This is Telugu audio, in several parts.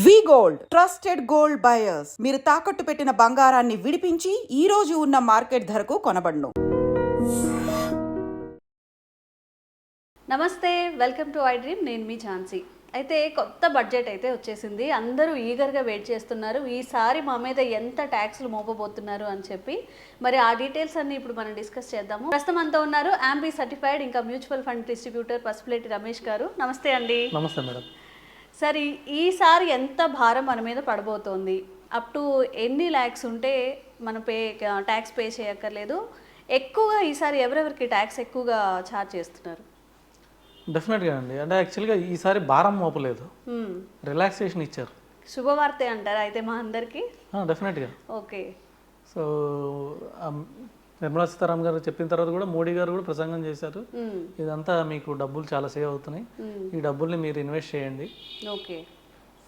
వి గోల్డ్ ట్రస్టెడ్ గోల్డ్ బయర్స్. మీరు తాకట్టు పెట్టిన బంగారాన్ని విడిపించి ఈ రోజు ఉన్న మార్కెట్ ధరకు కొనబడును. నమస్తే, వెల్కమ్ టు ఐ డ్రీమ్. నేను మీ ఝాన్సీ. అయితే కొత్త బడ్జెట్ అయితే వచ్చేసింది. అందరూ ఈగర్గా వెయిట్ చేస్తున్నారు. ఈసారి మా మీద ఎంత ట్యాక్స్లు మోపబోతున్నారు అని చెప్పి. మరి ఆ డీటెయిల్స్ అన్ని ఇప్పుడు మనం డిస్కస్ చేద్దాము. ప్రస్తుతం అంతా ఉన్నారు ఆంబీ సర్టిఫైడ్ ఇంకా mutual fund distributor Pasupuleti Ramesh గారు. నమస్తే అండి. నమస్తే మేడం. సరే, ఈసారి ఎంత భారం మన మీద పడబోతోంది? అప్ టు ఎన్ని ల్యాక్స్ ఉంటే మనం ట్యాక్స్ పే చేయక్కర్లేదు? ఎక్కువగా ఈసారి ఎవరెవరికి ట్యాక్స్ ఎక్కువగా ఛార్జ్ చేస్తున్నారు? డెఫినెట్గా అండి. అంటే యాక్చువల్గా ఈసారి భారం మోపలేదు, రిలాక్సేషన్ ఇచ్చారు. శుభవార్తే అంటారా అయితే మా అందరికీ? డెఫినెట్గా. ఓకే. సో నిర్మలా సీతారామన్ గారు చెప్పిన తర్వాత కూడా మోడీ గారు కూడా ప్రసంగం చేశారు, ఇదంతా మీకు డబ్బులు చాలా సేవ్ అవుతున్నాయి, ఈ డబ్బుల్ని మీరు ఇన్వెస్ట్ చేయండి. ఓకే.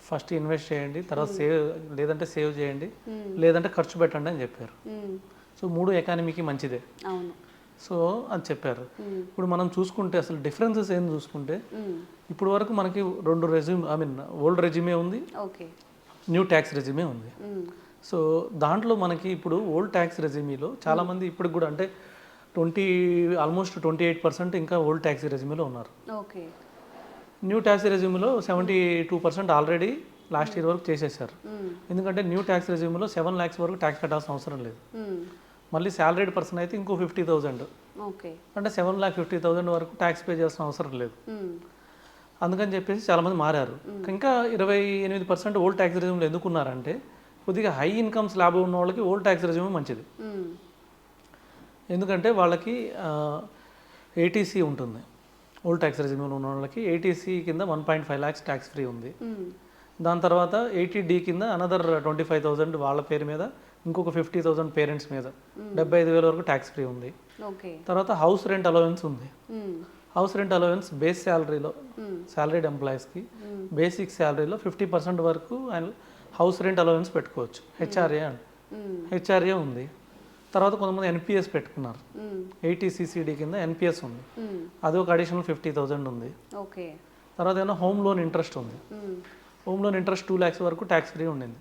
ఫస్ట్ ఇన్వెస్ట్ చేయండి, తర్వాత సేవ్ చేయండి, లేదంటే ఖర్చు పెట్టండి అని చెప్పారు. సో మూడు ఎకానమీకి మంచిదే. అవును. సో అది చెప్పారు. ఇప్పుడు మనం చూసుకుంటే అసలు డిఫరెన్సెస్ ఏం చూసుకుంటే, ఇప్పుడు వరకు మనకి రెండు ఓల్డ్ రెజ్యూమే ఉంది, న్యూ ట్యాక్స్ రెజ్యూమే ఉంది. సో దాంట్లో మనకి ఇప్పుడు ఓల్డ్ ట్యాక్స్ రెజ్యూమీలో చాలామంది ఇప్పటికి కూడా అంటే ఆల్మోస్ట్ 28% ఇంకా ఓల్డ్ ట్యాక్స్ రెజ్యూమీలో ఉన్నారు. ఓకే. న్యూ ట్యాక్స్ రెజ్యూమీలో 72% ఆల్రెడీ లాస్ట్ ఇయర్ వరకు చేసేసారు. ఎందుకంటే న్యూ ట్యాక్స్ రెజ్యూమీలో 7 lakhs వరకు ట్యాక్స్ కట్టాల్సిన అవసరం లేదు. మళ్ళీ శాలరీడ్ పర్సన్ అయితే ఇంకో 50,000, అంటే 7,50,000 వరకు ట్యాక్స్ పే చేయాల్సిన అవసరం లేదు. అందుకని చెప్పేసి చాలామంది మారారు. ఇంకా 28% ఓల్డ్ ట్యాక్స్ రెజ్యూమ్లో ఎందుకున్నారంటే, కొద్దిగా హై ఇన్కమ్ స్లాబ్ ఉన్న వాళ్ళకి ఓల్డ్ ట్యాక్స్ రెజ్యూమ్ మంచిది. ఎందుకంటే వాళ్ళకి ఏటీసీ ఉంటుంది. ఓల్డ్ ట్యాక్స్ రెజ్యూమ్లో ఉన్న వాళ్ళకి ఏటీసీ కింద 1.5 lakhs ట్యాక్స్ ఫ్రీ ఉంది. దాని తర్వాత 80D కింద అనదర్ 25,000 వాళ్ళ పేరు మీద, ఇంకొక 50,000 పేరెంట్స్ మీద, 75,000 వరకు ట్యాక్స్ ఫ్రీ ఉంది. తర్వాత హౌస్ రెంట్ అలవెన్స్ ఉంది. హౌస్ రెంట్ అలవెన్స్ బేస్ శాలరీలో, శాలరీడ్ ఎంప్లాయీస్కి బేసిక్ శాలరీలో 50% వరకు హౌస్ రెంట్ అలవెన్స్ పెట్టుకోవచ్చు. హెచ్ఆర్ఏ ఉంది. తర్వాత కొంతమంది ఎన్పిఎస్ పెట్టుకున్నారు. 80CCD కింద ఎన్పిఎస్ ఉంది, అది ఒక అడిషనల్ 50,000 ఉంది. తర్వాత ఏమన్నా హోమ్ లోన్ ఇంట్రెస్ట్ ఉంది. హోమ్ లోన్ ఇంట్రెస్ట్ 2 lakhs వరకు ట్యాక్స్ ఫ్రీ ఉండింది.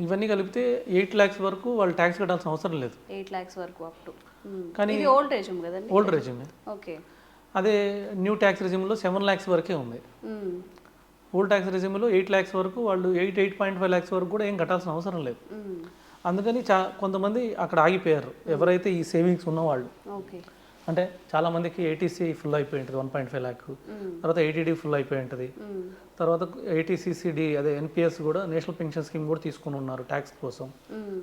ఇవన్నీ కలిపితే 8 lakhs వరకు వాళ్ళు ట్యాక్స్ కట్టాల్సిన అవసరం లేదు. 8 lakhs వరకు అప్ టు. కానీ ఓల్డ్ రెజ్యూమ్ కదండి. Old resume. ఓకే. అదే న్యూ ట్యాక్స్ రెజ్యూమ్లో 7 lakhs వరకే ఉంది. ఓల్డ్ ట్యాక్స్ రెజ్యూమ్లో 8 lakhs వరకు వాళ్ళు 8.5 lakhs వరకు కూడా ఏం కట్టాల్సిన అవసరం లేదు. అందుకని కొంతమంది అక్కడ ఆగిపోయారు, ఎవరైతే ఈ సేవింగ్స్ ఉన్నవాళ్ళు. అంటే చాలామందికి ఏటీసీ ఫుల్ అయిపోయి ఉంటుంది 1.5 lakh, తర్వాత 80D ఫుల్ అయిపోయి ఉంటుంది, తర్వాత 80CCD అదే ఎన్పిఎస్ కూడా, నేషనల్ పెన్షన్ స్కీమ్ కూడా తీసుకుని ఉన్నారు ట్యాక్స్ కోసం,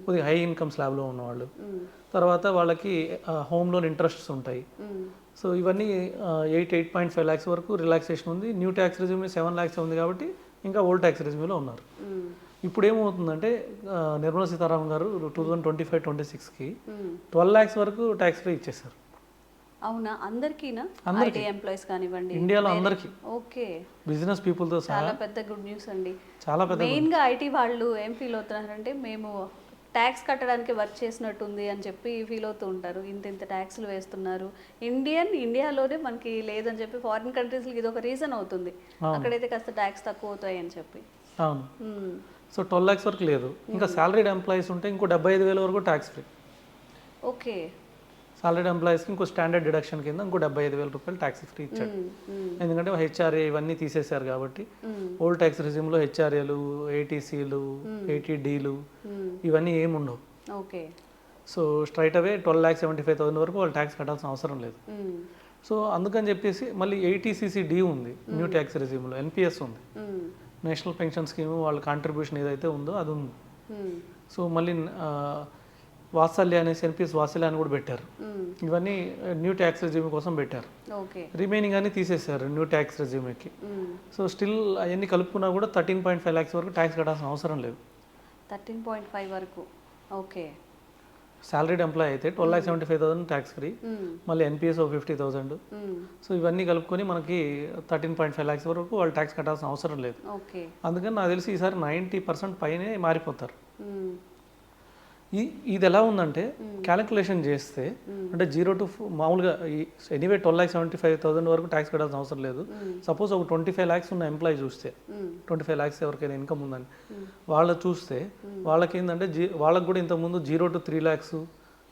కొద్దిగా హై ఇన్కమ్ స్లాబ్లో ఉన్నవాళ్ళు. తర్వాత వాళ్ళకి హోమ్ లోన్ ఇంట్రెస్ట్స్ ఉంటాయి. సో ఇవన్నీ 8.5 lakhs వరకు రిలాక్సేషన్ ఉంది. న్యూ ట్యాక్స్ రెజ్యూమ్ 7 lakhs ఉంది కాబట్టి ఇంకా ఓల్డ్ ట్యాక్స్ రెజ్యూమ్లో ఉన్నారు. ఇప్పుడు ఏమవుతుందంటే, నిర్మలా సీతారామన్ గారు 2025-26కి 12 lakhs వరకు ట్యాక్స్ ఫ్రీ ఇచ్చేసారు. అవునా? అందరికీనా? ఐటీ ఎంప్లాయీస్ కానివ్వండి, ఇండియాలో అందరికీ. ఓకే. బిజినెస్ పీపుల్తో సహా. చాలా పెద్ద గుడ్ న్యూస్ అండి. చాలా పెద్ద. మెయిన్గా ఐటీ వాళ్ళు ఏం ఫీల్ అవుతున్నారంటే, మేము ట్యాక్స్ కట్టడానికి వర్క్ చేసినట్టుంది అని చెప్పి ఫీల్ అవుతూ ఉంటారు. ఇంత ట్యాక్స్లు వేస్తున్నారు, ఇండియాలోనే మనకి లేదని చెప్పి ఫారిన్ కంట్రీస్కి ఇది ఒక రీజన్ అవుతుంది. అక్కడైతే కాస్త ట్యాక్స్ తక్కువ అవుతాయి అని చెప్పి. అవును. సో 12 lakhs వరకు లేదు. ఇంకా శాలరీడ్ ఎంప్లాయీస్ ఉంటే ఇంకో 75,000 వరకు ట్యాక్స్ ఫ్రీ. ఓకే. సాలరీడ్ ఎంప్లాయీస్కి ఇంకో స్టాండర్డ్ డిడక్షన్ కింద ఇంకో 75,000 రూపాయలు ట్యాక్స్ ఫ్రీ ఇచ్చాడు. ఎందుకంటే హెచ్ఆర్ఏ ఇవన్నీ తీసేశారు కాబట్టి. ఓల్డ్ ట్యాక్స్ రెజ్యూమ్లో హెచ్ఆర్ఏలు, ఏటీసీలు, 80Dలు ఇవన్నీ ఏముండవు. ఓకే. సో స్ట్రైట్ అవే 12,75,000 వరకు వాళ్ళు ట్యాక్స్ కట్టాల్సిన అవసరం లేదు. సో అందుకని చెప్పేసి మళ్ళీ 80CCD ఉంది న్యూ ట్యాక్స్ రెజ్యూమ్లో, ఎన్పిఎస్ ఉంది, నేషనల్ పెన్షన్ స్కీమ్ వాళ్ళ కాంట్రిబ్యూషన్ ఏదైతే ఉందో అది ఉంది. సో మళ్ళీ వాత్సల్య అనేసి ఎన్పిఎస్ వాత్సల్య అని కూడా పెట్టారు. ఇవన్నీ న్యూ ట్యాక్స్ రెజ్యూమ్ కోసం పెట్టారు. రిమైనింగ్ అని తీసేశారు న్యూ ట్యాక్స్ రెజ్యూమ్కి. సో స్టిల్ అవన్నీ కలుపుకున్నా కూడా 13.5 lakhs వరకు ట్యాక్స్ కట్టాల్సిన అవసరం లేదు. 13.5 వరకు. ఓకే. శాలరీడ్ ఎంప్లాయ్ అయితే 12,75,000 ట్యాక్స్ ఫ్రీ, మళ్ళీ ఎన్పిఎస్ 50,000. సో ఇవన్నీ కలుపుకొని మనకి 13.5 lakhs వరకు వాళ్ళు ట్యాక్స్ కట్టాల్సిన అవసరం లేదు. అందుకని నాకు తెలిసి ఈసారి 90% పైనే మారిపోతారు. ఇది ఎలా ఉందంటే క్యాలిక్యులేషన్ చేస్తే అంటే 0 to మామూలుగా ఎనీవే 12,75,000 వరకు ట్యాక్స్ కట్టాల్సిన అవసరం లేదు. సపోజ్ ఒక 25 lakhs ఉన్న ఎంప్లాయీ చూస్తే 25 lakhs ఎవరికైనా ఇన్కమ్ ఉందని వాళ్ళు చూస్తే వాళ్ళకి ఏంటంటే వాళ్ళకి కూడా ఇంతకుముందు 0 to 3 lakhs,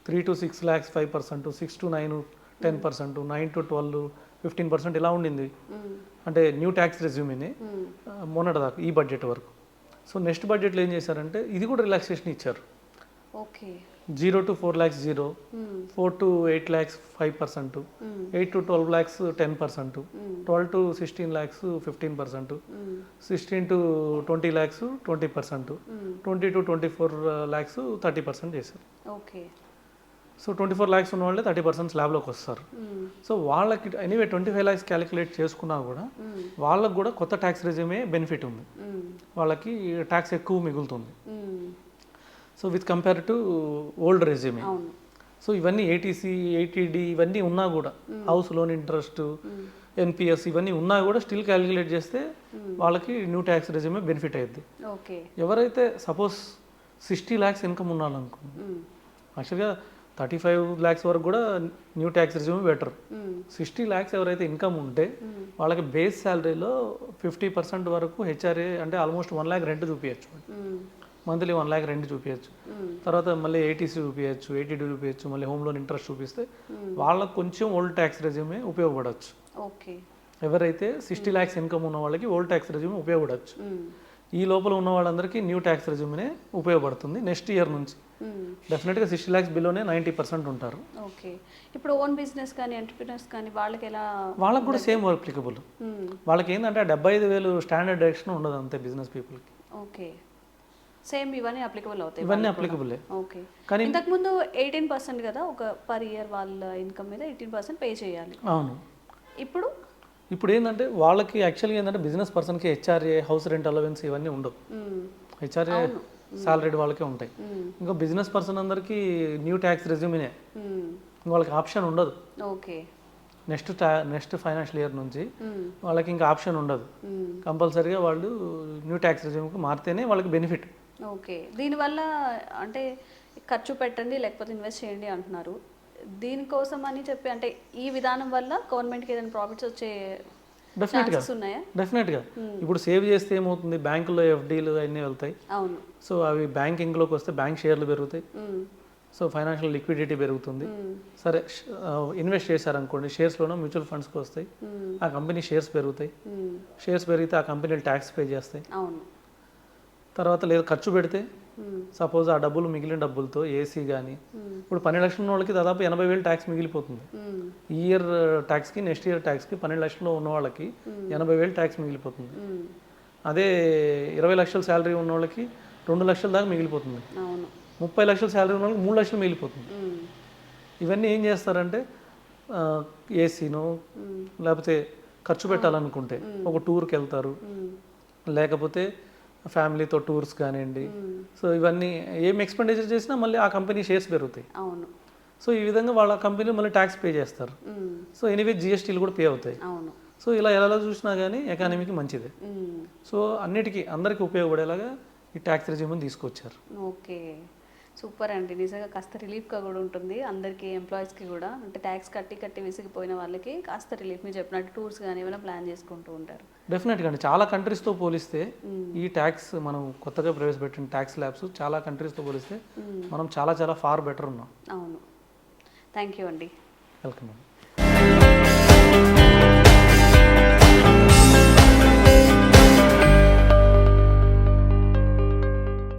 3 to 6 lakhs 5%, 6 to 9 10%, 9 to 12 15% ఇలా ఉండింది. అంటే న్యూ ట్యాక్స్ రెజ్యూమేని మొన్నటిదాకా ఈ బడ్జెట్ వరకు. సో నెక్స్ట్ బడ్జెట్లో ఏం చేశారంటే ఇది కూడా రిలాక్సేషన్ ఇచ్చారు. Okay 0 to 4 lakhs 0, 4 to 8 lakhs 5%, 8 to 12 lakhs 10%, 12 to 16 lakhs 15%, 16 to 20 lakhs 20%, 20 to 24 lakhs 30% చేశారు. ఓకే సో 24 lakhs ఉన్న వాళ్ళే 30% స్లాబ్లోకి వస్తారు. సో వాళ్ళకి ఎనీవే 25 lakhs క్యాలిక్యులేట్ చేసుకున్నా కూడా వాళ్ళకి కూడా కొత్త ట్యాక్స్ రెజ్యూమే బెనిఫిట్ ఉంది, వాళ్ళకి ట్యాక్స్ ఎక్కువ మిగులుతుంది. So with compare to old resume. So ఇవన్నీ ఏటీసీ, ఏటీడీ ఇవన్నీ ఉన్నా కూడా హౌస్ లోన్ ఇంట్రెస్ట్, ఎన్పిఎస్ ఇవన్నీ ఉన్నా కూడా స్టిల్ క్యాలిక్యులేట్ చేస్తే వాళ్ళకి న్యూ ట్యాక్స్ రెజ్యూమే బెనిఫిట్ అయ్యింది. ఓకే ఎవరైతే సపోజ్ 60 lakhs ఇన్కమ్ ఉన్నారనుకోండి, యాక్చువల్గా 35 lakhs వరకు కూడా new tax regime better. 60 lakhs ఎవరైతే ఇన్కమ్ ఉంటే వాళ్ళకి బేస్ శాలరీలో 50% వరకు హెచ్ఆర్ఏ అంటే ఆల్మోస్ట్ 1 lakh రెంట్ చూపించచ్చు, మంత్లీ 1 lakh రెంట్ చూపించచ్చు. తర్వాత మళ్ళీ ఏటీసీ చూపించచ్చు, ఏటీడీ చూపించచ్చు, మళ్ళీ హోమ్ లోన్ ఇంట్రెస్ట్ చూపిస్తే వాళ్ళకి కొంచెం ఓల్డ్ ట్యాక్స్ రెజ్యూమే ఉపయోగపడవచ్చు. ఓకే ఎవరైతే 60 lakhs ఇన్కమ్ ఉన్న వాళ్ళకి ఓల్డ్ ట్యాక్స్ రెజ్యూమే ఉపయోగపడవచ్చు. ఈ లోపల ఉన్న వాళ్ళందరికీ న్యూ ట్యాక్స్ రెజ్యూమే ఉపయోగపడుతుంది. నెక్స్ట్ ఇయర్ నుంచి డెఫినెట్గా 60 lakhs బిలోనే 90% ఉంటారు. ఓకే ఇప్పుడు ఓన్ బిజినెస్ కానీ ఎంటర్ప్రినర్స్ కానీ వాళ్ళకి ఎలా? వాళ్ళకి కూడా సేమ్ అప్లికబుల్. వాళ్ళకి ఏంటంటే 75,000 స్టాండర్డ్ డైరెక్షన్ ఉండదు అంతే బిజినెస్ పీపుల్కి. ఓకే సేమ్ ఇవన్నీ అప్లికబుల్ అవుతాయి? ఇవన్నీ అప్లికబుల్. ఓకే కానీ ఇంతకుముందు 18% కదా ఒక పర్ ఇయర్ వాళ్ళ ఇన్కమ్ మీద 18% పే చేయాలి. అవును. ఇప్పుడు ఏంటంటే వాళ్ళకి యాక్చువల్గా ఏంటంటే బిజినెస్ పర్సన్కి హెచ్ఆర్ఏ, హౌస్ రెంట్ అలవెన్స్ ఇవన్నీ ఉండవు. హెచ్ఆర్ఏ సాలరీడ్ వాళ్ళకే ఉంటాయి. ఇంకా బిజినెస్ పర్సన్ అందరికీ న్యూ ట్యాక్స్ రెజ్యూమినే, వాళ్ళకి ఆప్షన్ ఉండదు. ఓకే నెక్స్ట్ ఫైనాన్షియల్ ఇయర్ నుంచి వాళ్ళకి ఇంకా ఆప్షన్ ఉండదు. కంపల్సరీగా వాళ్ళు న్యూ ట్యాక్స్ రెజ్యూమ్కి మారితేనే వాళ్ళకి బెనిఫిట్. ఓకే దీనివల్ల అంటే ఖర్చు పెట్టండి లేకపోతే ఇన్వెస్ట్ చేయండి అంటున్నారు. దీనికోసం అని చెప్పి అంటే ఈ విధానం వల్ల గవర్నమెంట్కి ఏదైనా ప్రాఫిట్స్ వచ్చే ఛాన్సెస్ ఉన్నాయా? డెఫినెట్గా. ఇప్పుడు సేవ్ చేస్తే ఏమవుతుంది, బ్యాంకులో ఎఫ్డీలు అన్నీ వెళ్తాయి. అవును. సో అవి బ్యాంకింగ్లోకి వస్తే బ్యాంక్ షేర్లు పెరుగుతాయి. సో ఫైనాన్షియల్ లిక్విడిటీ పెరుగుతుంది. సరే ఇన్వెస్ట్ చేశారనుకోండి, షేర్స్లోనూ మ్యూచువల్ ఫండ్స్కి వస్తాయి, ఆ కంపెనీ షేర్స్ పెరుగుతాయి. షేర్స్ పెరిగితే ఆ కంపెనీలు ట్యాక్స్ పే చేస్తాయి. అవును. తర్వాత లేదు ఖర్చు పెడితే సపోజ్ ఆ డబ్బులు మిగిలిన డబ్బులతో ఏసీ కానీ ఇప్పుడు 12 లక్షల ఉన్న వాళ్ళకి దాదాపు 80,000 ట్యాక్స్ మిగిలిపోతుంది. ఈ ఇయర్ ట్యాక్స్కి నెక్స్ట్ ఇయర్ ట్యాక్స్కి 12 లక్షల్లో ఉన్న వాళ్ళకి 80,000 ట్యాక్స్ మిగిలిపోతుంది. అదే 20 లక్షల శాలరీ ఉన్న వాళ్ళకి 2 లక్షల దాకా మిగిలిపోతుంది. 30 లక్షల శాలరీ ఉన్న వాళ్ళకి 3 లక్షలు మిగిలిపోతుంది. ఇవన్నీ ఏం చేస్తారంటే ఏసీనో లేకపోతే ఖర్చు పెట్టాలనుకుంటే ఒక టూర్కి వెళ్తారు, లేకపోతే ఫ్యామిలీతో టూర్స్ కానివ్వండి. సో ఇవన్నీ ఏం ఎక్స్పెండిచర్ చేసినా మళ్ళీ ఆ కంపెనీ షేర్స్ పెరుగుతాయి. అవును. సో ఈ విధంగా వాళ్ళ కంపెనీ మళ్ళీ ట్యాక్స్ పే చేస్తారు. సో ఎనీవే జిఎస్టీలు కూడా పే అవుతాయి. అవును. సో ఇలా ఎలా చూసినా కానీ ఎకానమీకి మంచిదే. సో అన్నిటికీ అందరికీ ఉపయోగపడేలాగా ఈ ట్యాక్స్ రెజ్యూమ్ని తీసుకొచ్చారు. ఓకే సూపర్ అండి. నిజంగా కాస్త రిలీఫ్గా కూడా ఉంటుంది అందరికీ, ఎంప్లాయీస్కి కూడా. అంటే ట్యాక్స్ కట్టి విసిగిపోయిన వాళ్ళకి కాస్త రిలీఫ్. మీరు చెప్పినట్టు టూర్స్ కానీ ఏమైనా ప్లాన్ చేసుకుంటూ ఉంటారు. డెఫినెట్గా అండి. చాలా కంట్రీస్తో పోలిస్తే ఈ ట్యాక్స్ మనం కొత్తగా ప్రవేశపెట్టిన ట్యాక్స్ ల్యాబ్స్ చాలా కంట్రీస్తో పోలిస్తే మనం చాలా చాలా ఫార్ బెటర్ ఉన్నాం. అవును. థ్యాంక్ యూ అండి. వెల్కమ్ అండి.